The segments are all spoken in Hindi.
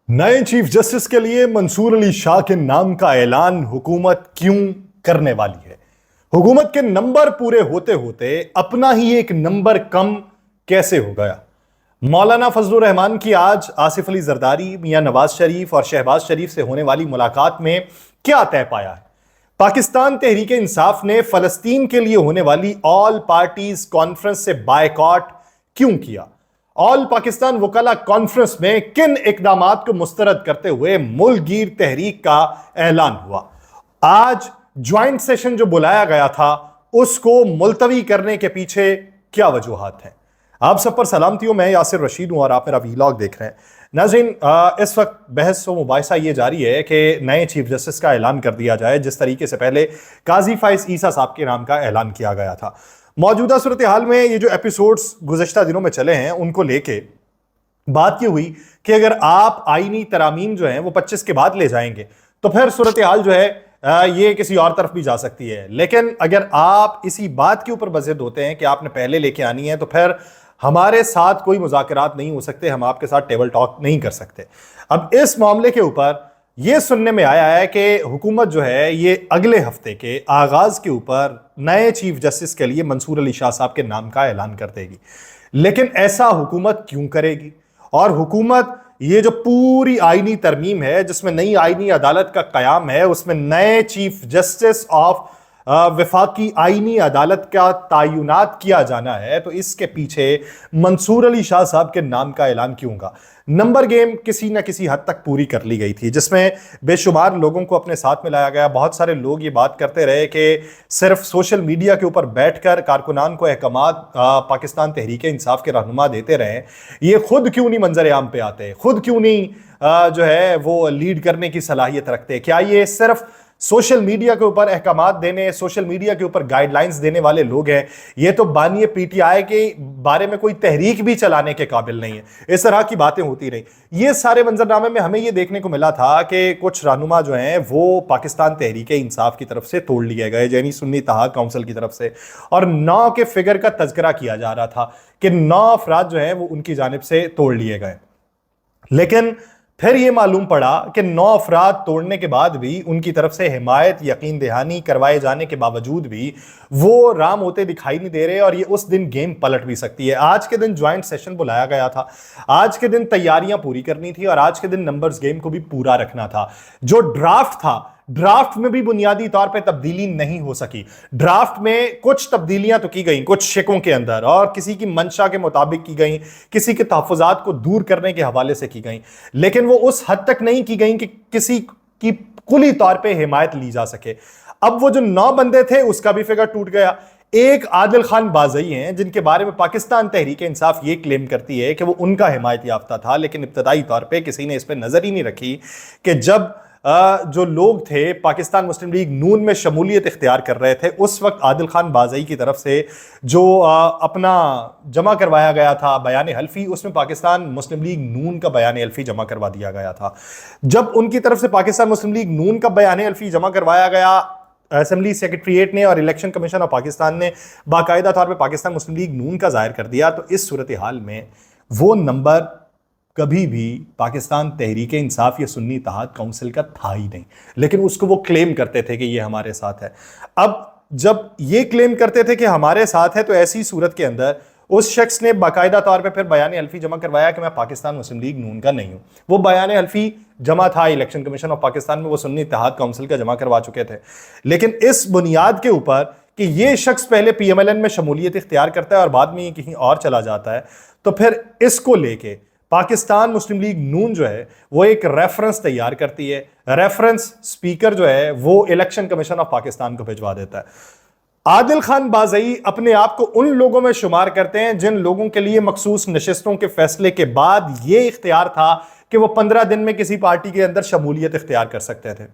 नए चीफ जस्टिस के लिए मंसूर अली शाह के नाम का ऐलान हुकूमत क्यों करने वाली है? हुकूमत के नंबर पूरे होते होते अपना ही एक नंबर कम कैसे हो गया? मौलाना फजलुर रहमान की आज आसिफ अली जरदारी, मियां नवाज शरीफ और शहबाज शरीफ से होने वाली मुलाकात में क्या तय पाया है? पाकिस्तान तहरीक इंसाफ ने फलस्तीन के लिए होने वाली ऑल पार्टीज कॉन्फ्रेंस से बायकॉट क्यों किया? ऑल पाकिस्तान वकला कॉन्फ्रेंस में किन इकदामात को मुस्तरद करते हुए मुल्कगीर तहरीक का ऐलान हुआ? आज ज्वाइंट सेशन जो बुलाया गया था उसको मुलतवी करने के पीछे क्या वजूहात हैं? आप सब पर सलामती हो। मैं यासिर रशीद हूं और आप मेरा वीलॉग देख रहे हैं। नाज़रीन, इस वक्त बहस व मुबाहिसा ये जारी है कि नए चीफ जस्टिस का ऐलान कर दिया जाए, जिस तरीके से पहले काजी फाइज ईसा साहब के नाम का ऐलान किया गया था। मौजूदा सूरत हाल में ये जो एपिसोड्स गुज़श्ता दिनों में चले हैं उनको लेके बात ये हुई कि अगर आप आईनी तरामीम जो हैं वो 25 के बाद ले जाएंगे तो फिर सूरत हाल जो है ये किसी और तरफ भी जा सकती है। लेकिन अगर आप इसी बात के ऊपर बज़िद होते हैं कि आपने पहले लेके आनी है तो फिर हमारे साथ कोई मुज़ाकरात नहीं हो सकते, हम आपके साथ टेबल टॉक नहीं कर सकते। अब इस मामले के ऊपर यह सुनने में आया है कि हुकूमत जो है ये अगले हफ्ते के आगाज के ऊपर नए चीफ जस्टिस के लिए मंसूर अली शाह साहब के नाम का ऐलान कर देगी। लेकिन ऐसा हुकूमत क्यों करेगी? और हुकूमत ये जो पूरी आईनी तरमीम है जिसमें नई आईनी अदालत का कयाम है, उसमें नए चीफ जस्टिस ऑफ वफाकी आईनी अदालत का तयनात किया जाना है, तो इसके पीछे मंसूर अली शाह साहब के नाम का ऐलान क्यों होगा? नंबर गेम किसी न किसी हद तक पूरी कर ली गई थी, जिसमें बेशुमार लोगों को अपने साथ में लाया गया। बहुत सारे लोग ये बात करते रहे कि सिर्फ सोशल मीडिया के ऊपर बैठकर कारकुनान को अहकामात पाकिस्तान तहरीक इंसाफ के रहनुमा देते रहे, ये खुद क्यों नहीं मंजर आम पे आते, खुद क्यों नहीं जो है वो लीड करने की सलाहियत रखते? क्या ये सिर्फ सोशल मीडिया के ऊपर अहकामात देने, सोशल मीडिया के ऊपर गाइडलाइंस देने वाले लोग हैं? ये तो बानिए पीटीआई के बारे में कोई तहरीक भी चलाने के काबिल नहीं है। इस तरह की बातें होती रही। ये सारे मंजरनामे में हमें ये देखने को मिला था कि कुछ रहनुमा जो हैं वो पाकिस्तान तहरीक इंसाफ की तरफ से तोड़ लिए गए, यानी सुन्नी इत्तेहाद काउंसिल की तरफ से, और 9 के फिगर का तज़किरा किया जा रहा था कि 9 अफराद जो हैं वो उनकी जानिब से तोड़ लिए गए। लेकिन फिर यह मालूम पड़ा कि 9 अफराद तोड़ने के बाद भी उनकी तरफ से हिमायत, यकीन दहानी करवाए जाने के बावजूद भी वो राम होते दिखाई नहीं दे रहे, और ये उस दिन गेम पलट भी सकती है। आज के दिन ज्वाइंट सेशन बुलाया गया था, आज के दिन तैयारियां पूरी करनी थी और आज के दिन नंबर्स गेम को भी पूरा रखना था। जो ड्राफ्ट था, ड्राफ्ट में भी बुनियादी तौर पे तब्दीली नहीं हो सकी। ड्राफ्ट में कुछ तब्दीलियां तो की गई कुछ शिकों के अंदर, और किसी की मंशा के मुताबिक की गई, किसी के तहफ़्फ़ुज़ात को दूर करने के हवाले से की गई, लेकिन वो उस हद तक नहीं की गई कि किसी की कुली तौर पे हिमायत ली जा सके। अब वो जो 9 बंदे थे उसका भी फिगर टूट गया। एक आदिल खान बाज़ई हैं जिनके बारे में पाकिस्तान तहरीक इंसाफ ये क्लेम करती है कि वो उनका हिमायत याफ्ता था, लेकिन इब्तदाई तौर पे किसी ने इस पर नजर ही नहीं रखी कि जब जो लोग थे पाकिस्तान मुस्लिम लीग नून में शमूलियत इख्तियार कर रहे थे, उस वक्त आदिल खान बाज़ई की तरफ से जो अपना जमा करवाया गया था बयान हल्फी, उसमें पाकिस्तान मुस्लिम लीग नून का बयान हल्फी जमा करवा दिया गया था। जब उनकी तरफ से पाकिस्तान मुस्लिम लीग नून का बयान हल्फी जमा करवाया गया, असेंबली सेक्रेटरीट ने और इलेक्शन कमीशन ऑफ पाकिस्तान ने बाकायदा तौर पर पाकिस्तान मुस्लिम लीग नून का जाहिर कर दिया, तो इस सूरत हाल में वो नंबर कभी भी पाकिस्तान तहरीक इंसाफ या सुन्नी इत्तेहाद काउंसिल का था ही नहीं, लेकिन उसको वो क्लेम करते थे कि ये हमारे साथ है। अब जब ये क्लेम करते थे कि हमारे साथ है, तो ऐसी सूरत के अंदर उस शख्स ने बाकायदा तौर पे फिर बयान हल्फी जमा करवाया कि मैं पाकिस्तान मुस्लिम लीग नून का नहीं हूं। वो बयान हल्फी जमा था इलेक्शन कमीशन ऑफ पाकिस्तान में, वो सुन्नी इत्तेहाद काउंसिल का जमा करवा चुके थे। लेकिन इस बुनियाद के ऊपर कि ये शख्स पहले PMLN में शमूलियत इख्तियार करता है और बाद में ये कहीं और चला जाता है, तो फिर इसको लेके पाकिस्तान मुस्लिम लीग नून जो है वो एक रेफरेंस तैयार करती है। रेफरेंस स्पीकर जो है वो इलेक्शन कमीशन ऑफ पाकिस्तान को भिजवा देता है। आदिल खान बाज़ई अपने आप को उन लोगों में शुमार करते हैं जिन लोगों के लिए मखसूस नशिस्तों के फैसले के बाद यह इख्तियार था कि वो 15 दिन में किसी पार्टी के अंदर शमूलियत इख्तियार कर सकते थे।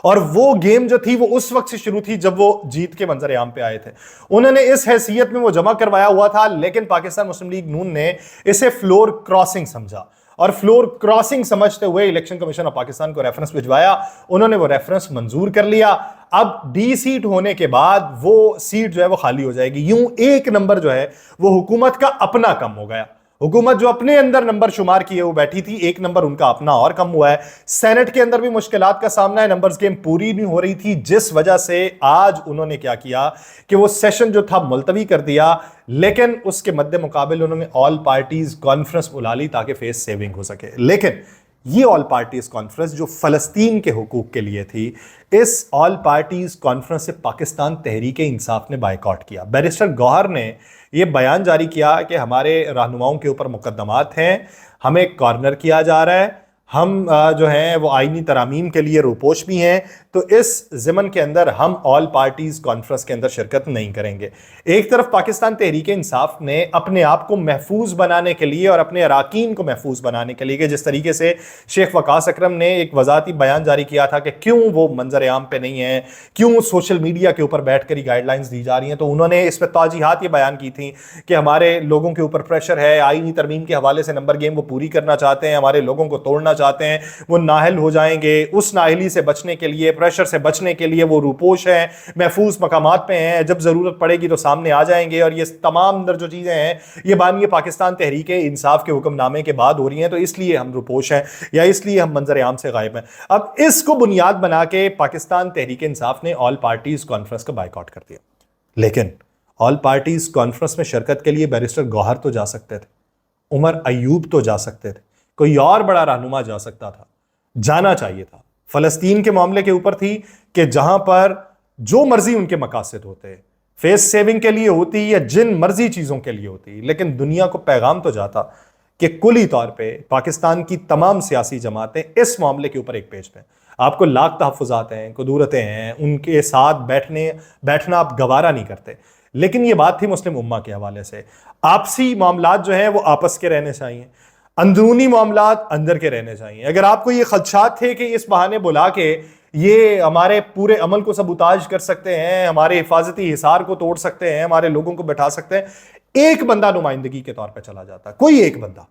और वो गेम जो थी वो उस वक्त से शुरू थी जब वो जीत के मंजर आम पे आए थे। उन्होंने इस हैसियत में वो जमा करवाया हुआ था, लेकिन पाकिस्तान मुस्लिम लीग नून ने इसे फ्लोर क्रॉसिंग समझा, और फ्लोर क्रॉसिंग समझते हुए इलेक्शन कमीशन ऑफ पाकिस्तान को रेफरेंस भिजवाया। उन्होंने वो रेफरेंस मंजूर कर लिया। अब डी सीट होने के बाद वो सीट जो है वो खाली हो जाएगी। यूं एक नंबर जो है वो हुकूमत का अपना कम हो गया। हुकूमत जो अपने अंदर नंबर शुमार किए वो बैठी थी, एक नंबर उनका अपना और कम हुआ है। सेनेट के अंदर भी मुश्किलात का सामना है, नंबर्स गेम पूरी नहीं हो रही थी, जिस वजह से आज उन्होंने क्या किया कि वो सेशन जो था मुलतवी कर दिया, लेकिन उसके मद्दे मुकाबिल उन्होंने ऑल पार्टीज कॉन्फ्रेंस बुला ली ताकि फेस सेविंग हो सके। लेकिन ये ऑल पार्टीज कॉन्फ्रेंस जो फलस्तीन के हुकूक के लिए थी, इस ऑल पार्टीज कॉन्फ्रेंस से पाकिस्तान तहरीक इंसाफ ने बायकॉट किया। बैरिस्टर गौहर ने यह बयान जारी किया कि हमारे रहनुमाओं के ऊपर मुकदमात हैं, हमें कॉर्नर किया जा रहा है, हम जो हैं वो आईनी तरामीम के लिए रूपोश भी हैं, तो इस ज़िमन के अंदर हम ऑल पार्टीज कॉन्फ्रेंस के अंदर शिरकत नहीं करेंगे। एक तरफ पाकिस्तान तहरीक इंसाफ ने अपने आप को महफूज बनाने के लिए और अपने अराकीन को महफूज बनाने के लिए, कि जिस तरीके से शेख वकास अकरम ने एक वजाती बयान जारी किया था कि क्यों वो मंजर आम पे नहीं है, क्यों सोशल मीडिया के ऊपर बैठ कर ही गाइडलाइंस दी जा रही हैं, तो उन्होंने इस पर तौजीहात ये बयान की थी कि हमारे लोगों के ऊपर प्रेशर है, आईनी तरमीम के हवाले से नंबर गेम वो पूरी करना चाहते हैं, हमारे लोगों को तोड़ना चाहते हैं, वो नाहल हो जाएंगे, उस नाहली से बचने के लिए, प्रेशर से बचने के लिए वो रूपोश हैं, महफूज मकामात पे हैं, जब जरूरत पड़ेगी तो सामने आ जाएंगे। और ये तमाम जो चीजें हैं ये बानिए पाकिस्तान तहरीक इंसाफ के हुक्मनामे के बाद हो रही हैं, तो इसलिए हम रूपोश हैं या इसलिए हम मंजर आम से गायब हैं। अब इसको बुनियाद बना के पाकिस्तान तहरीक इंसाफ ने ऑल पार्टीज कॉन्फ्रेंस का बायकॉट कर दिया। लेकिन ऑल पार्टीज कॉन्फ्रेंस में शिरकत के लिए बैरिस्टर गौहर तो जा सकते थे, उमर अयूब तो जा सकते थे, कोई और बड़ा रहनुमा जा सकता था, जाना चाहिए था। फलस्तीन के मामले के ऊपर थी कि जहां पर जो मर्जी उनके मकासद होते, फेस सेविंग के लिए होती या जिन मर्जी चीजों के लिए होती, लेकिन दुनिया को पैगाम तो जाता कि कुली तौर पे पाकिस्तान की तमाम सियासी जमातें इस मामले के ऊपर एक पेज पे। आपको लाख तहफ़्फ़ुज़ात हैं, कुदूरतें हैं, उनके साथ बैठना आप गवारा नहीं करते, लेकिन ये बात थी मुस्लिम उम्मा के हवाले से। आपसी मामलात जो हैं वो आपस के रहने चाहिए, अंदरूनी मामलात अंदर के रहने चाहिए। अगर आपको ये खदशात थे कि इस बहाने बुला के ये हमारे पूरे अमल को सबूताज कर सकते हैं, हमारे हिफाजती हिसार को तोड़ सकते हैं, हमारे लोगों को बैठा सकते हैं, एक बंदा नुमाइंदगी के तौर पर चला जाता, कोई एक बंदा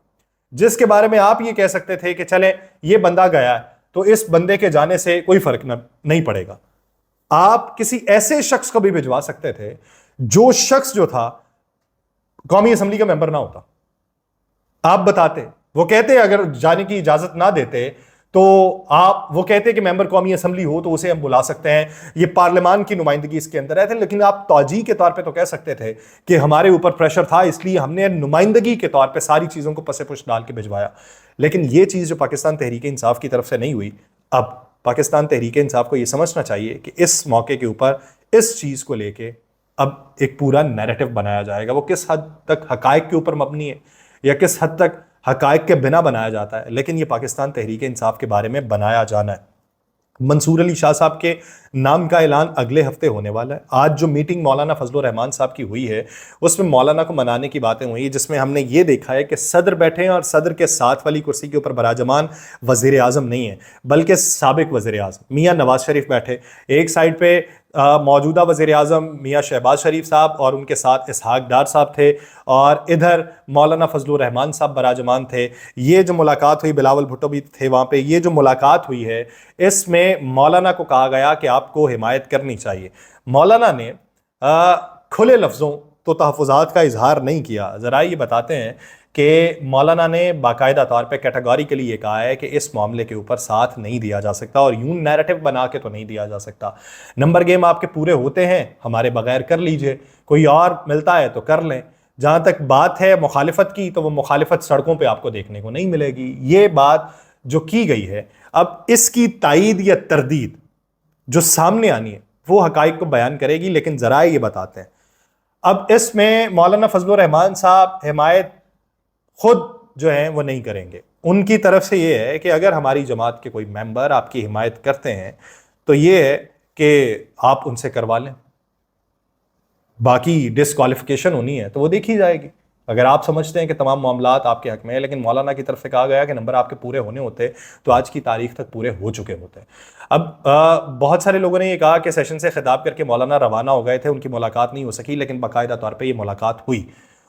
जिसके बारे में आप ये कह सकते थे कि चले ये बंदा गया है तो इस बंदे के जाने से कोई फर्क नहीं पड़ेगा। आप किसी ऐसे शख्स को भी भिजवा सकते थे जो शख्स जो था कौमी असम्बली का मेंबर ना होता। आप बताते, वो कहते अगर जाने की इजाजत ना देते तो वो कहते कि मेंबर कौमी असम्बली हो तो उसे हम बुला सकते हैं, ये पार्लियामान की नुमाइंदगी इसके अंदर है। लेकिन आप तौजीह के तौर पे तो कह सकते थे कि हमारे ऊपर प्रेशर था इसलिए हमने नुमाइंदगी के तौर पे सारी चीज़ों को पसे पुश डाल के भिजवाया। लेकिन ये चीज़ जो पाकिस्तान तहरीक इंसाफ की तरफ से नहीं हुई, अब पाकिस्तान तहरीक इंसाफ को ये समझना चाहिए कि इस मौके के ऊपर इस चीज़ को लेके अब एक पूरा नैरेटिव बनाया जाएगा। वो किस हद तक हकायक के ऊपर मबनी है या किस हद तक हकायक के बिना बनाया जाता है, लेकिन ये पाकिस्तान तहरीक इंसाफ के बारे में बनाया जाना है। मंसूर अली शाह साहब के नाम का ऐलान अगले हफ्ते होने वाला है। आज जो मीटिंग मौलाना फजलुर रहमान साहब की हुई है उसमें मौलाना को मनाने की बातें हुई, जिसमें हमने ये देखा है कि सदर बैठे हैं और सदर के साथ वाली कुर्सी के ऊपर बराजमान वजीर आजम नहीं है बल्कि साबिक वजीर आजम मियाँ नवाज शरीफ बैठे। एक साइड पे मौजूदा वज़ीर आज़म मियाँ शहबाज शरीफ साहब और उनके साथ इसहाक डार साहब थे, और इधर मौलाना फजलुर रहमान साहब बराजमान थे। ये जो मुलाकात हुई, बिलावल भुट्टो भी थे वहाँ पे, ये जो मुलाकात हुई है इसमें मौलाना को कहा गया कि आपको हिमायत करनी चाहिए। मौलाना ने खुले लफ्ज़ों तो तहफ़्फ़ुज़ात का इजहार नहीं किया। ज़रा ये बताते हैं कि मौलाना ने बाकायदा तौर पे कैटेगोरिकली ये कहा है कि इस मामले के ऊपर साथ नहीं दिया जा सकता और यूं नैरेटिव बना के तो नहीं दिया जा सकता। नंबर गेम आपके पूरे होते हैं, हमारे बगैर कर लीजिए, कोई और मिलता है तो कर लें। जहाँ तक बात है मुखालिफत की, तो वो मुखालिफत सड़कों पर आपको देखने को नहीं मिलेगी। ये बात जो की गई है, अब इसकी तायीद या तरदीद जो सामने आनी है वो हकाइक को बयान करेगी। लेकिन ज़रा ये बताते हैं, अब इसमें मौलाना फजलुर रहमान साहब हिमायत खुद जो है वो नहीं करेंगे। उनकी तरफ से ये है कि अगर हमारी जमात के कोई मेंबर आपकी हिमायत करते हैं तो ये है कि आप उनसे करवा लें, बाकी डिस्क्वालिफिकेशन होनी है तो वो देखी जाएगी। अगर आप समझते हैं कि तमाम मामलात आपके हक में है, लेकिन मौलाना की तरफ से कहा गया कि नंबर आपके पूरे होने होते तो आज की तारीख तक पूरे हो चुके होते। अब बहुत सारे लोगों ने ये कहा कि सेशन से खिताब करके मौलाना रवाना हो गए थे, उनकी मुलाकात नहीं हो सकी, लेकिन बाकायदा तौर पर यह मुलाकात हुई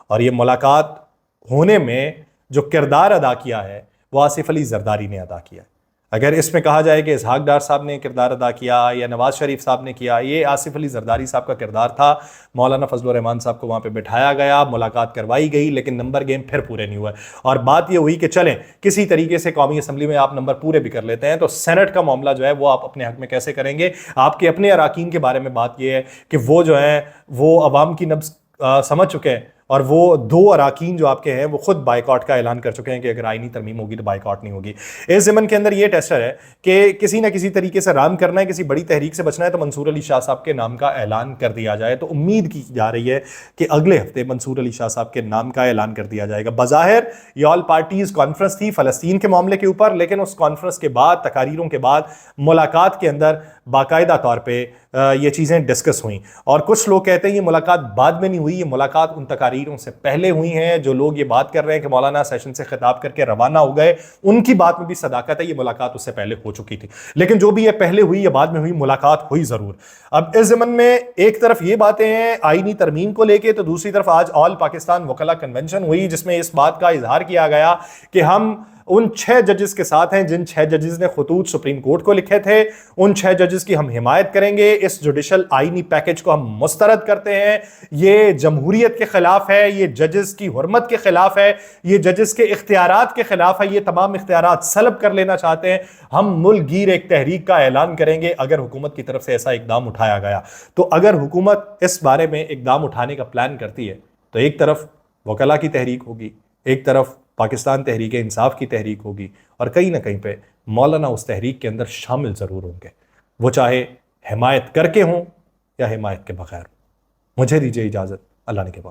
और ये मुलाकात होने में जो किरदार अदा किया है वो आसिफ अली जरदारी ने अदा किया है। अगर इसमें कहा जाए कि इसहाक डार साहब ने किरदार अदा किया या नवाज शरीफ साहब ने किया, ये आसिफ अली जरदारी साहब का किरदार था। मौलाना फजलुर रहमान साहब को वहां पे बिठाया गया, मुलाकात करवाई गई, लेकिन नंबर गेम फिर पूरे नहीं हुए। और बात ये हुई कि चलें किसी तरीके से कौमी असम्बली में आप नंबर पूरे भी कर लेते हैं, तो सेनेट का मामला जो है वो आप अपने हक में कैसे करेंगे। आपके अपने अराकीन के बारे में बात यह है कि वो जो है वो अवाम की नब्ज समझ चुके हैं, और वो 2 अराकीन जो आपके हैं वो खुद बाइकआउट का ऐलान कर चुके हैं कि अगर आईनी तरमीम होगी तो बाइकआउट नहीं होगी। इस ज़मन के अंदर ये टेस्टर है कि किसी ना किसी तरीके से राम करना है, किसी बड़ी तहरीक से बचना है, तो मंसूर अली शाह साहब के नाम का ऐलान कर दिया जाए। तो उम्मीद की जा रही है कि अगले हफ्ते मंसूर अली शाह साहब के नाम का ऐलान कर दिया जाएगा। बज़ाहिर ये ऑल पार्टीज कॉन्फ्रेंस थी फ़लस्तीन के मामले के ऊपर, लेकिन उस कॉन्फ्रेंस के बाद, तकारीरों के बाद, मुलाकात के अंदर बाकायदा तौर पर ये चीज़ें डिस्कस हुई। और कुछ लोग कहते हैं ये मुलाकात बाद में नहीं हुई, ये मुलाकात उन तकारीरों से पहले हुई हैं। जो लोग ये बात कर रहे हैं कि मौलाना सेशन से खिताब करके रवाना हो गए, उनकी बात में भी सदाकत है, ये मुलाकात उससे पहले हो चुकी थी। लेकिन जो भी ये पहले हुई या बाद में हुई, मुलाकात हुई जरूर। अब इस ज़मन में एक तरफ ये बातें हैं आईनी तरमीम को लेके, तो दूसरी तरफ आज ऑल पाकिस्तान वकला कन्वेंशन हुई, जिसमें इस बात का इजहार किया गया कि हम उन 6 जजेस के साथ हैं जिन 6 जजेस ने खतूत सुप्रीम कोर्ट को लिखे थे। उन 6 जजेस की हम हिमायत करेंगे। इस जुडिशल आईनी पैकेज को हम मुस्तरद करते हैं। ये जमहूरियत के खिलाफ है, ये जजेस की हुर्मत के खिलाफ है, ये जजेस के इख्तियारात के खिलाफ है, ये तमाम इख्तियारात सलब कर लेना चाहते हैं। हम मुल्कगीर एक तहरीक का ऐलान करेंगे अगर हुकूमत की तरफ से ऐसा इकदाम उठाया गया। तो अगर हुकूमत इस बारे में इकदाम उठाने का प्लान करती है, तो एक तरफ वकला की तहरीक होगी, एक तरफ पाकिस्तान तहरीक इंसाफ की तहरीक होगी, और कहीं ना कहीं पे मौलाना उस तहरीक के अंदर शामिल ज़रूर होंगे, वो चाहे हिमायत करके हों या हिमायत के बगैर। मुझे दीजिए इजाज़त, अल्लाह ने के बाद।